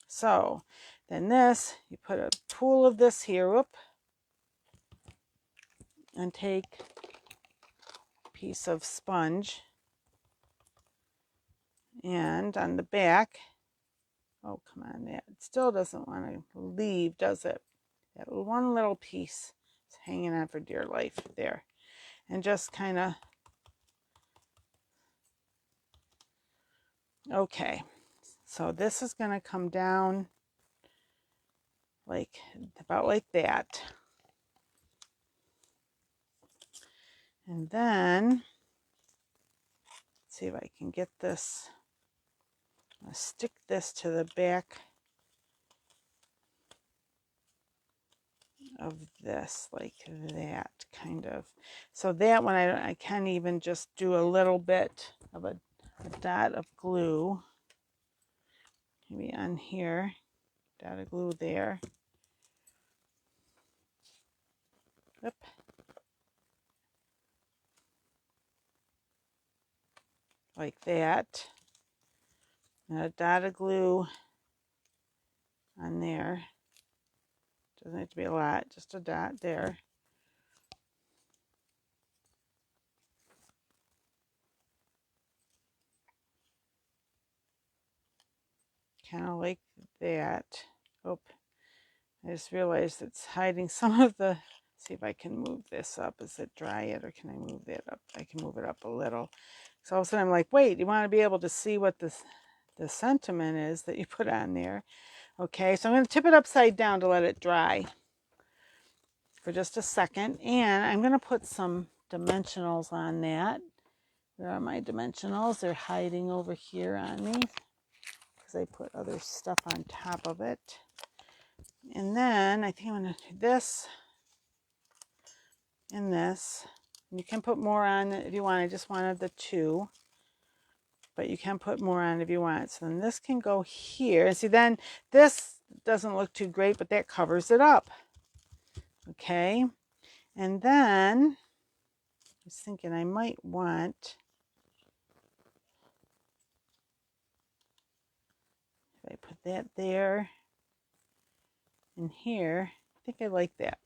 so then this, you put a pool of this here, whoop, and take a piece of sponge, and on the back, oh come on, that it still doesn't want to leave, does it? That one little piece is hanging on for dear life there. And just kind of, okay, so this is going to come down like, about like that. And then, let's see if I can get this, I'll stick this to the back of this, like that, kind of. So that one, I can even just do a little bit of a dot of glue, maybe on here, dot of glue there. Oop. Like that. And a dot of glue on there. Doesn't have to be a lot, just a dot there. Kind of like that. Oh, I just realized it's hiding some of the, see if I can move this up. Is it dry yet, or can I move that up? I can move it up a little. So all of a sudden I'm like, wait, you want to be able to see what the sentiment is that you put on there. Okay, so I'm going to tip it upside down to let it dry for just a second. And I'm going to put some dimensionals on that. Where are my dimensionals? They're hiding over here on me, because I put other stuff on top of it. And then I think I'm going to do this and this. And you can put more on if you want. I just wanted the two, but you can put more on if you want. So then this can go here. And see, then this doesn't look too great, but that covers it up. Okay. And then I was thinking I might want, if I put that there and here, I think I like that.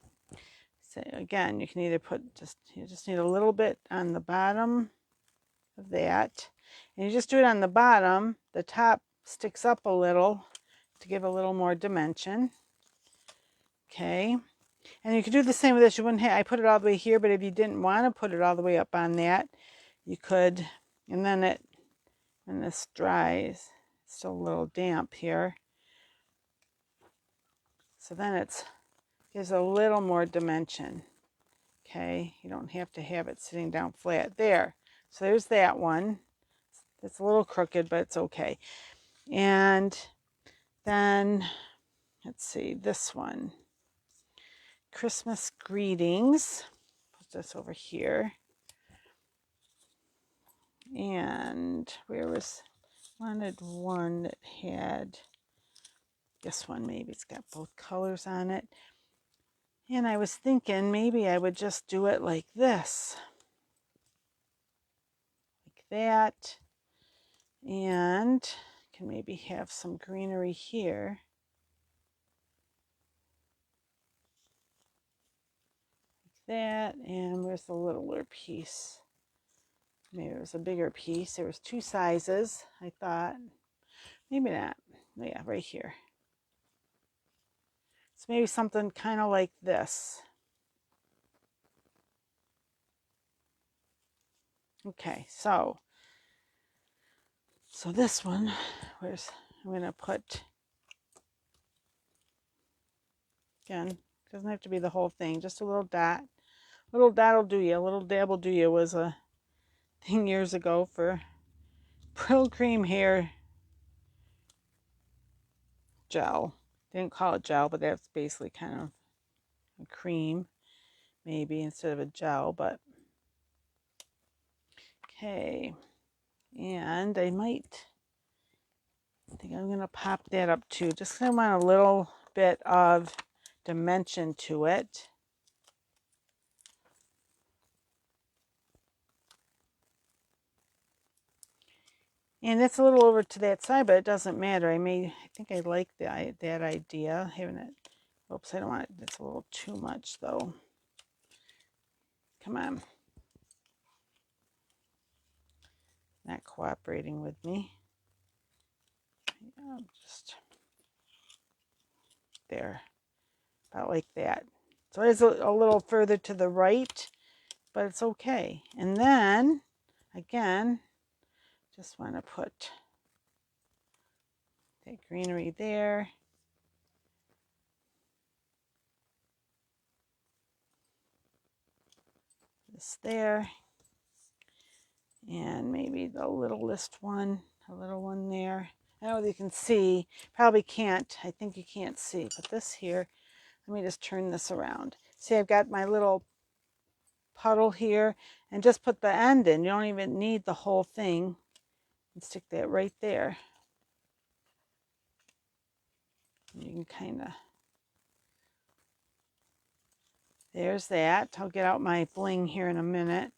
So again, you can either put you just need a little bit on the bottom of that, and you just do it on the bottom. The top sticks up a little to give a little more dimension. Okay, And you could do the same with this. You wouldn't have, I put it all the way here, but if you didn't want to put it all the way up on that, you could, and then when this dries, it's still a little damp here. So then it gives a little more dimension. Okay, you don't have to have it sitting down flat there. So there's that one. It's a little crooked, but it's okay. And then, let's see, this one. Christmas greetings. Put this over here. And where was, wanted one that had, this one maybe, it's got both colors on it. And I was thinking maybe I would just do it like this. Like that. And can maybe have some greenery here. Like that. And where's the littler piece? Maybe it was a bigger piece. There was two sizes, I thought. Maybe not. Yeah, right here. So maybe something kind of like this. Okay, so this one, I'm going to put, again, doesn't have to be the whole thing, just a little dot. A little dot will do you. A little dab will do you was a thing years ago for Brill Cream hair gel. They didn't call it gel, but that's basically kind of a cream, maybe, instead of a gel, but okay. And I think I'm going to pop that up too, just because I want a little bit of dimension to it. And it's a little over to that side, but it doesn't matter. I think I like that idea, having it. Oops, I don't want it. It's a little too much though. Come on. Not cooperating with me. Yeah, just there. About like that. So it's a little further to the right, but it's okay. And then, again, just want to put that greenery there. This there. And maybe the littlest one, a little one there. I don't know if you can see, probably can't. I think you can't see, but this here, let me just turn this around. See, I've got my little puddle here, and just put the end in. You don't even need the whole thing. And stick that right there. And you can kind of, there's that. I'll get out my bling here in a minute.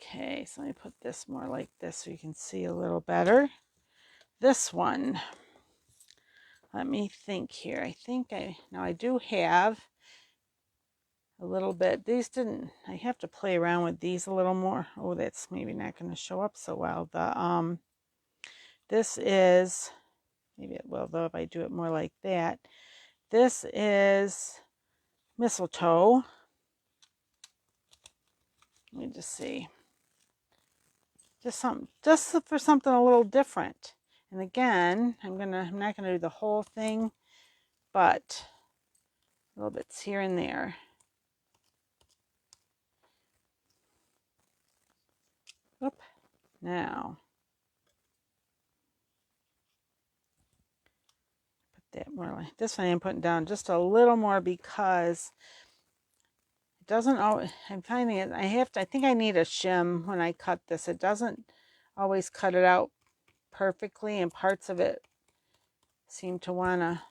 Okay, so let me put this more like this so you can see a little better. This one, let me think here. I do have a little bit. These didn't, I have to play around with these a little more. Oh, that's maybe not going to show up so well. This is, maybe it will though if I do it more like that. This is mistletoe. Let me just see. Just for something a little different. And again, I'm not gonna do the whole thing, but little bits here and there. Oop. Now, put that more like this one. I'm putting down just a little more because it doesn't always. I'm finding it. I think I need a shim when I cut this. It doesn't always cut it out perfectly, and parts of it seem to want to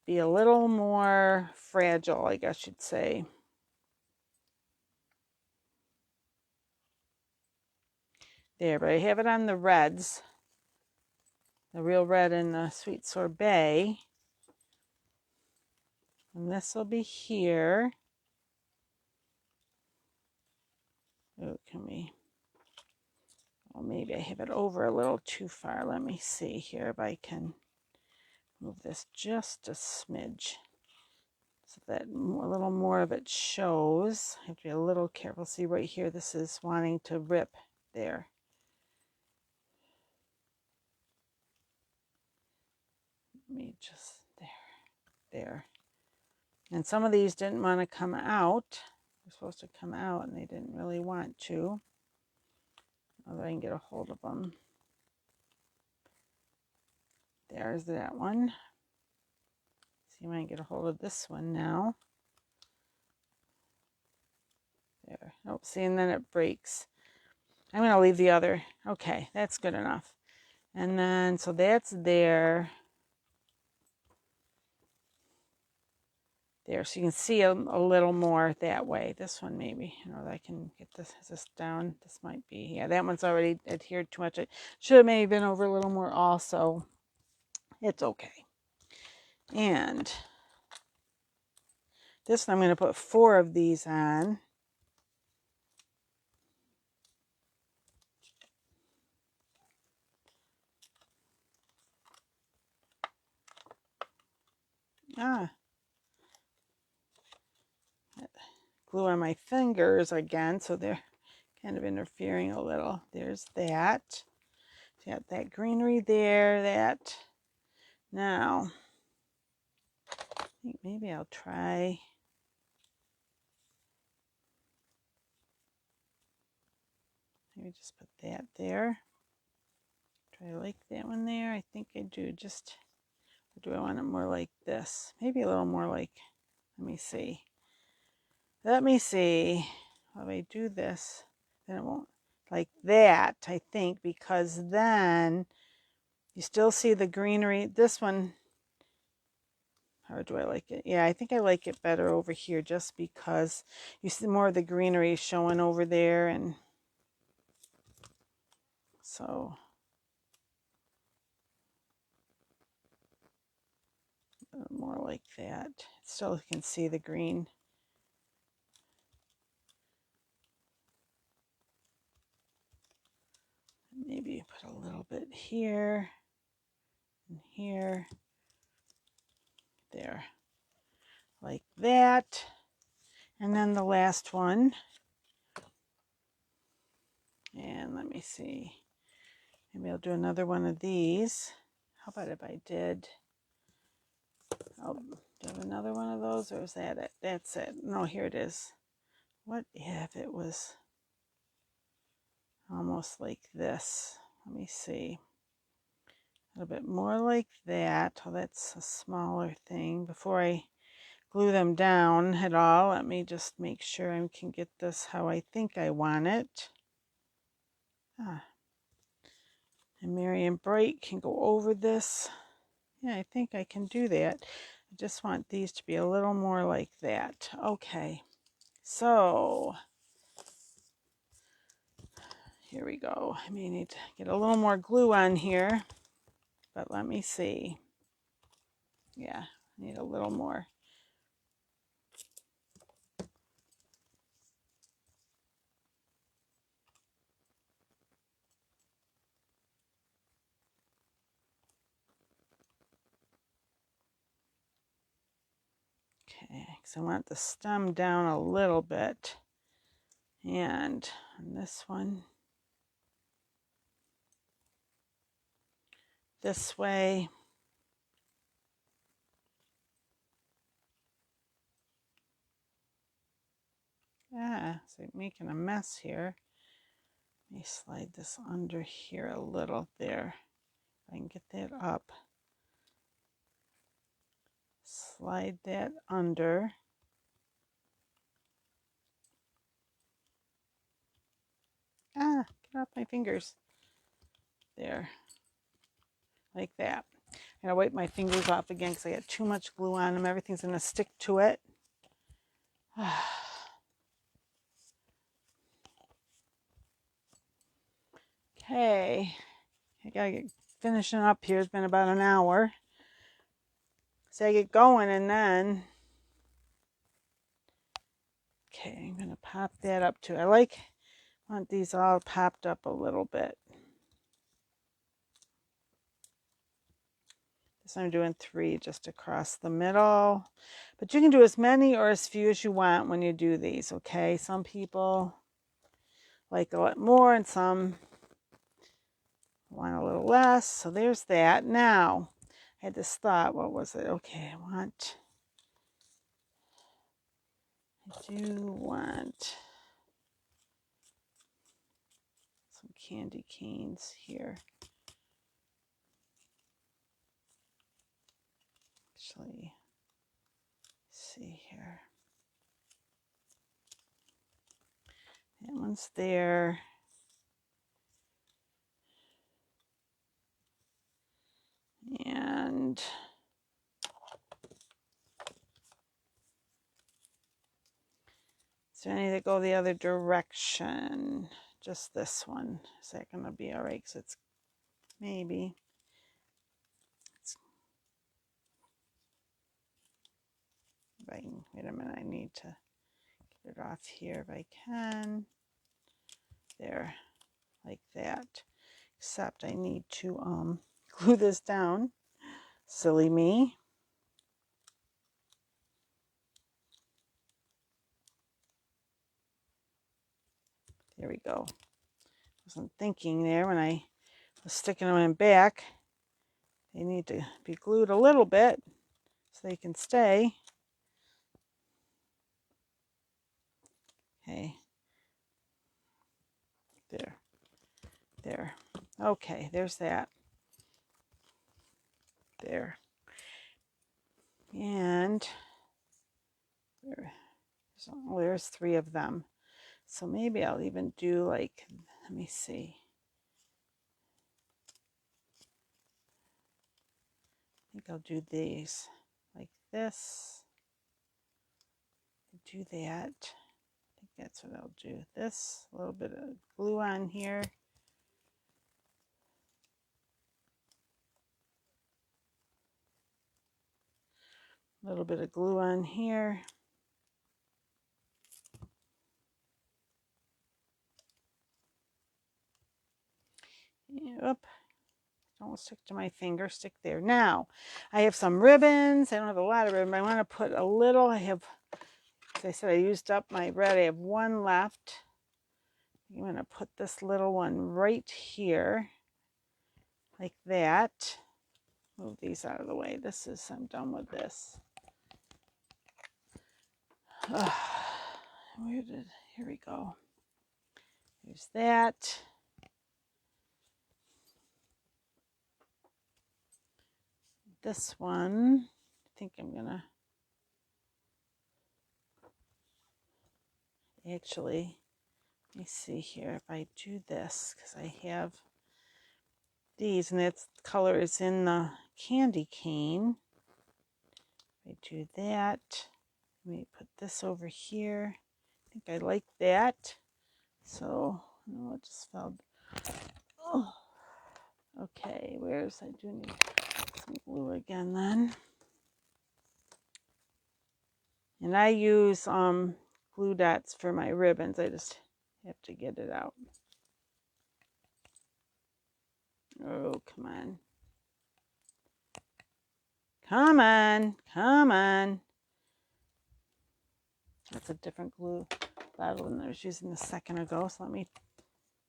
be a little more fragile, I guess you'd say. There, but I have it on the reds, the real red and the sweet sorbet. And this will be here. Oh, well, maybe I have it over a little too far. Let me see here if I can Move this just a smidge so that a little more of it shows. I have to be a little careful. See right here, this is wanting to rip there. Let me just, there. And some of these didn't want to come out. They're supposed to come out and they didn't really want to. Although I can get a hold of them. There's that one. See if I can get a hold of this one now. There. Oh, see, and then it breaks. I'm going to leave the other. Okay, that's good enough. And then, so that's there. There, so you can see a little more that way. This one maybe, you know, I can get this down. This might be, yeah, that one's already adhered too much. It should have maybe been over a little more also. It's okay. And this one I'm going to put 4 of these on. Glue on my fingers again, so they're kind of interfering a little. There's that. So got that greenery there, that. Now, I think maybe I'll try. Maybe just put that there. Do I like that one there? I think I do. Just, or do I want it more like this? Maybe a little more like, let me see. Let me see. If I do this, then it won't like that, I think, because then you still see the greenery. This one, how do I like it? Yeah, I think I like it better over here just because you see more of the greenery showing over there. And so more like that. Still you can see the green. Maybe put a little bit here and here. There. Like that. And then the last one. And let me see. Maybe I'll do another one of these. How about if I did, oh, do I have another one of those, or is that it? That's it. No, here it is. What if it was almost like this? Let me see. A little bit more like that. Oh, that's a smaller thing. Before I glue them down at all, let me just make sure I can get this how I think I want it. And Merry and Bright can go over this. Yeah, I think I can do that. I just want these to be a little more like that. Okay, so here we go. I may need to get a little more glue on here, but let me see. Yeah, I need a little more. Okay, because I want the stem down a little bit. And on this one, this way. Yeah, so I'm making a mess here. Let me slide this under here a little there. If I can get that up. Slide that under. Get off my fingers. There. Like that. I'm going to wipe my fingers off again because I got too much glue on them. Everything's going to stick to it. Okay. I got to get finishing up here. It's been about an hour. So I get going and then... Okay, I'm going to pop that up too. I want these all popped up a little bit. So I'm doing 3 just across the middle. But you can do as many or as few as you want when you do these, okay? Some people like a lot more and some want a little less. So there's that. Now, I had this thought. What was it? Okay, I do want some candy canes here. Actually, see here. That one's there. And is there any that go the other direction? Just this one. Is that going to be all right? Because it's maybe. Wait a minute. I need to get it off here if I can. There. Like that. Except I need to glue this down. Silly me. There we go. Wasn't thinking there when I was sticking them in back. They need to be glued a little bit so they can stay. Okay. There. Okay, there's that. There. And there's 3 of them. So maybe I'll even do like, let me see. I think I'll do these like this. Do that. I think that's what I'll do. This, a little bit of glue on here. A little bit of glue on here. Yep. Don't stick to my finger, stick there. Now, I have some ribbons. I don't have a lot of ribbon. I want to put a little. I have, as I said, I used up my red. I have 1 left. I'm going to put this little one right here, like that. Move these out of the way. I'm done with this. Here we go. There's that. This one, I think I'm gonna actually, let me see here if I do this, because I have these and its color is in the candy cane. If I do that, let me put this over here. I think I like that. So, no, it just fell. Oh. Okay, I do need some glue again then. And I use glue dots for my ribbons. I just have to get it out. Oh, come on. Come on. Come on. That's a different glue bottle than I was using a second ago. So let me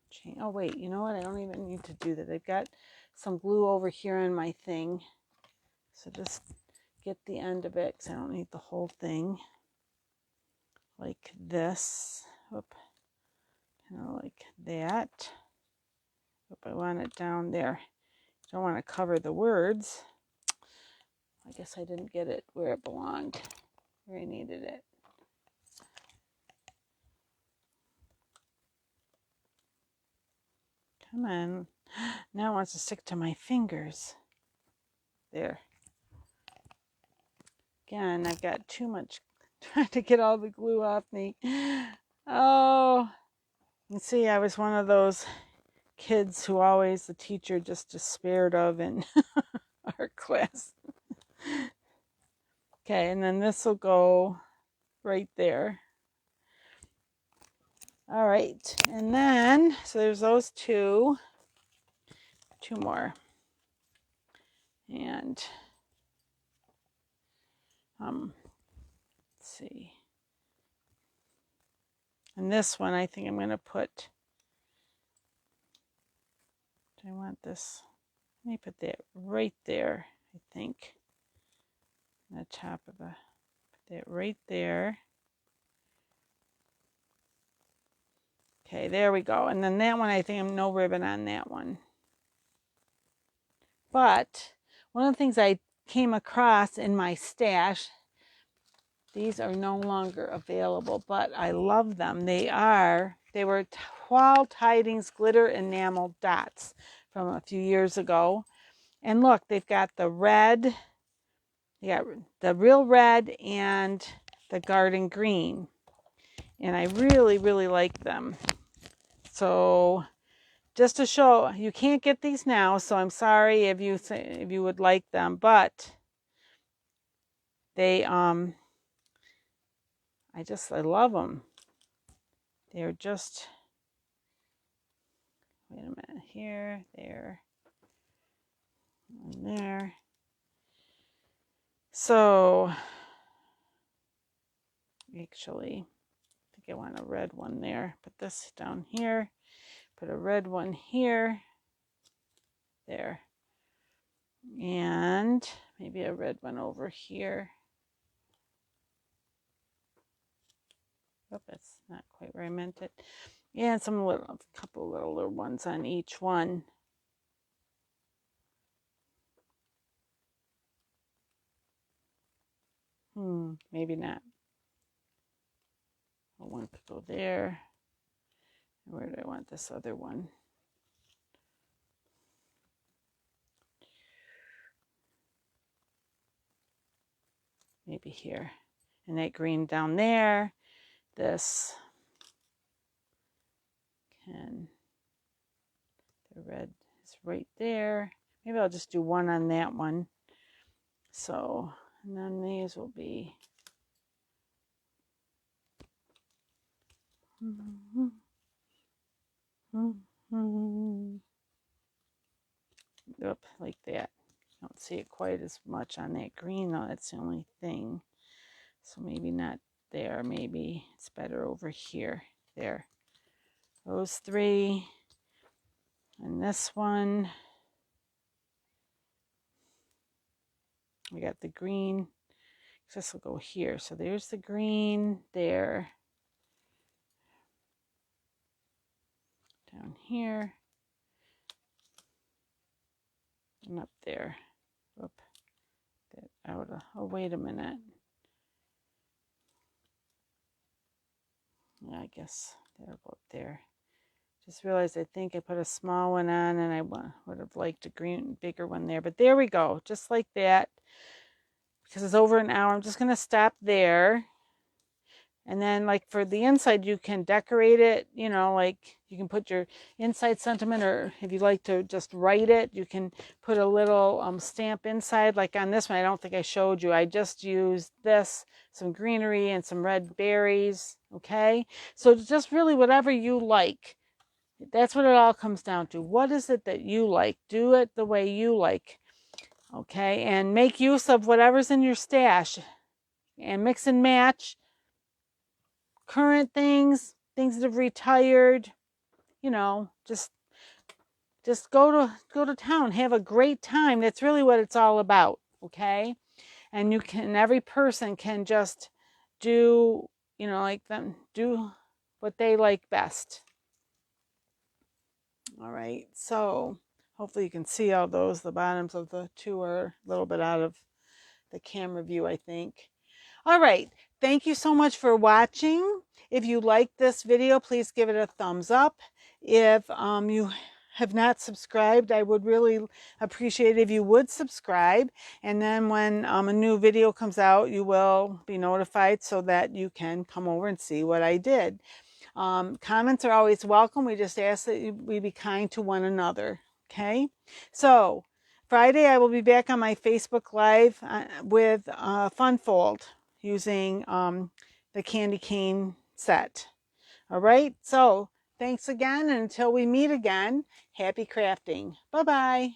change. Oh, wait. You know what? I don't even need to do that. I've got some glue over here on my thing. So just get the end of it because I don't need the whole thing. Like this. Whoop. Kind of like that. Whoop, I want it down there. Don't want to cover the words. I guess I didn't get it where it belonged, where I needed it. Come on. Now it wants to stick to my fingers. There. Again, I've got too much trying to get all the glue off me. Oh, you see, I was one of those kids who always the teacher just despaired of in art class. Okay, and then this will go right there. All right, and then, so there's those 2 more. And Let's see. And this one, I think I'm going to put, do I want this? Let me put that right there, I think. On the top of the, put that right there. Okay, there we go. And then that one, I think I'm no ribbon on that one. But one of the things I came across in my stash, these are no longer available, but I love them. They were Wall Tidings glitter enamel dots from a few years ago. And look, they've got the red, they got the real red and the garden green. And I really, really like them. So just to show, you can't get these now, so I'm sorry if you would like them, but they I love them. They're just, wait a minute, here, there, and there. So actually, I think I want a red one there. Put this down here. Put a red one here. There. And maybe a red one over here. Oh, that's not quite where I meant it. And a couple little ones on each one. Maybe not. One could go there. Where do I want this other one? Maybe here. And that green down there. This the red is right there. Maybe I'll just do one on that one. So, and then these will be like that. Don't see it quite as much on that green though. That's the only thing. So maybe not there. Maybe it's better over here. There. Those three. And this one. We got the green. This will go here. So there's the green there. Down here. And up there. Whoop. That out. Oh, wait a minute. Yeah, I guess that'll go up there. Just realized I think I put a small one on and I would have liked a bigger one there. But there we go. Just like that. Because it's over an hour. I'm just going to stop there. And then like for the inside, you can decorate it, you know, like you can put your inside sentiment, or if you like to just write it, you can put a little stamp inside. Like on this one, I don't think I showed you. I just used this, some greenery and some red berries. Okay. So just really whatever you like. That's what it all comes down to. What is it that you like? Do it the way you like. Okay. And make use of whatever's in your stash and mix and match. Current things that have retired, you know, just go to town, have a great time. That's really what it's all about, okay? And every person can just do, you know, like them, do what they like best. All right, so hopefully you can see all those. The bottoms of the two are a little bit out of the camera view, I think. All right, thank you so much for watching. If you like this video, please give it a thumbs up. If you have not subscribed, I would really appreciate it if you would subscribe. And then when a new video comes out, you will be notified so that you can come over and see what I did. Comments are always welcome. We just ask that we be kind to one another. Okay, so Friday I will be back on my Facebook Live with Fun Fold using the candy cane set. All right, so thanks again, and until we meet again, happy crafting. Bye-bye.